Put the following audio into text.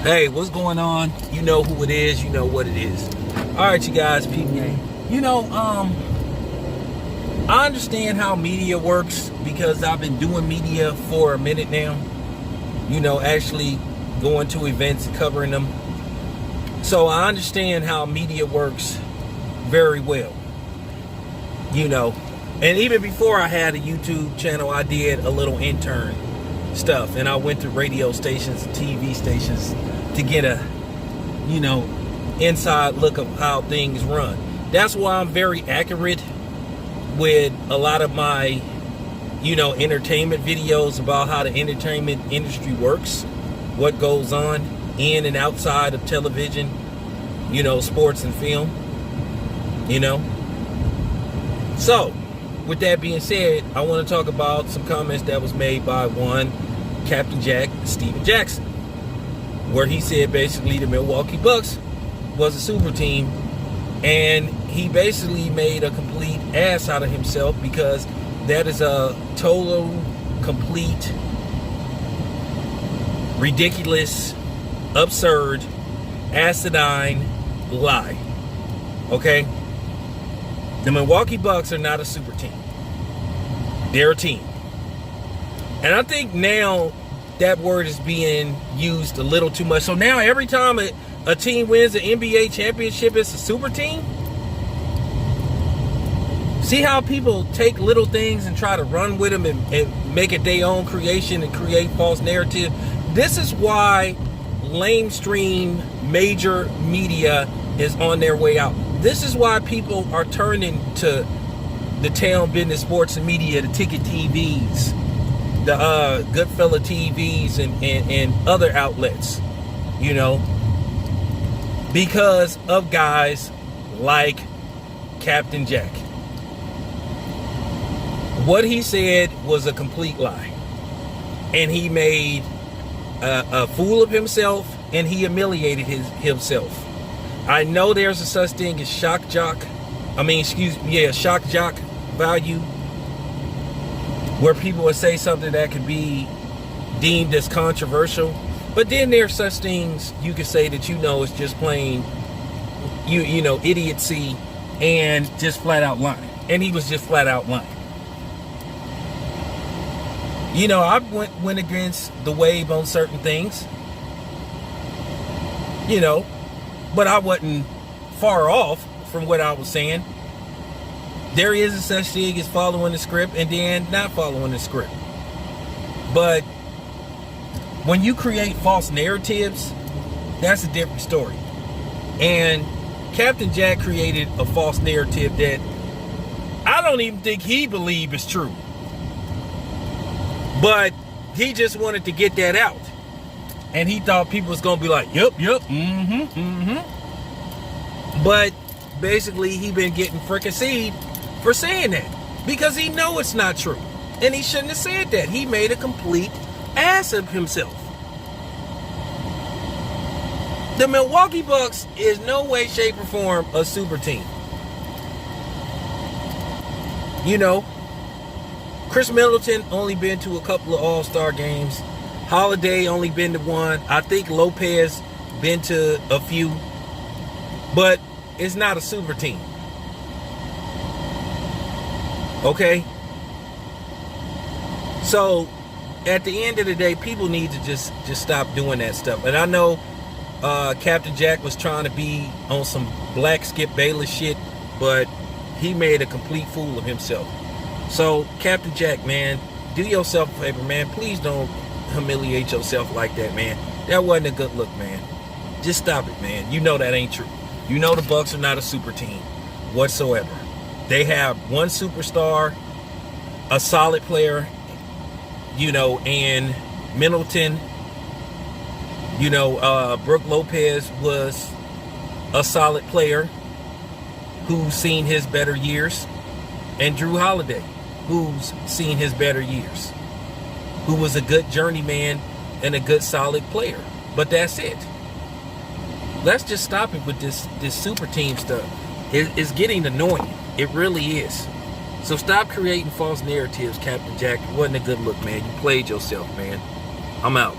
Hey, what's going on? You know who it is. You know what it is. All right, you guys, peep game. I understand how media works because I've been doing media for a minute now. Actually going to events and covering them. So I understand how media works very well. And even before I had a YouTube channel, I did a little intern stuff, and I went to radio stations and TV stations to get a inside look of how things run. That's why I'm very accurate with a lot of my entertainment videos about how the entertainment industry works, what goes on in and outside of television, sports and film. So with that being said, I want to talk about some comments that was made by one Captain Jack, Stephen Jackson, where he said basically the Milwaukee Bucks was a super team, and he basically made a complete ass out of himself because that is a total, complete, ridiculous, absurd, asinine lie. Okay? The Milwaukee Bucks are not a super team. They're a team. And I think now that word is being used a little too much. So now every time a team wins an NBA championship, it's a super team. See how people take little things and try to run with them and make it their own creation and create false narrative? This is why lamestream major media is on their way out. This is why people are turning to the town business, sports and media, the ticket TVs, the Goodfella TVs and other outlets, because of guys like Captain Jack. What he said was a complete lie, and he made a fool of himself, and he humiliated himself. I know there's a such thing as shock jock value, where people would say something that could be deemed as controversial, but then there's such things you could say that is just plain idiocy and just flat out lying. And he was just flat out lying. I went against the wave on certain things, but I wasn't far off from what I was saying. There is a such thing as following the script and then not following the script. But when you create false narratives, that's a different story. And Captain Jack created a false narrative that I don't even think he believed is true. But he just wanted to get that out. And he thought people was going to be like, yep, But basically, he been getting fricasseed for saying that, because he know it's not true, and he shouldn't have said that. He made a complete ass of himself. The Milwaukee Bucks is no way, shape, or form a super team. Chris Middleton only been to a couple of All-Star games. Holiday only been to one. I think Lopez been to a few, but it's not a super team. Okay? So, at the end of the day, people need to just stop doing that stuff. And I know Captain Jack was trying to be on some black Skip Bayless shit, but he made a complete fool of himself. So, Captain Jack, man, do yourself a favor, man. Please don't humiliate yourself like that, man. That wasn't a good look, man. Just stop it, man. that ain't true. The Bucks are not a super team whatsoever. They have one superstar, a solid player, and Middleton. Brook Lopez was a solid player who's seen his better years, and Drew Holiday, who's seen his better years, who was a good journeyman and a good solid player. But that's it. Let's just stop it with this super team stuff. It's getting annoying. It really is. So stop creating false narratives, Captain Jack. It wasn't a good look, man. You played yourself, man. I'm out.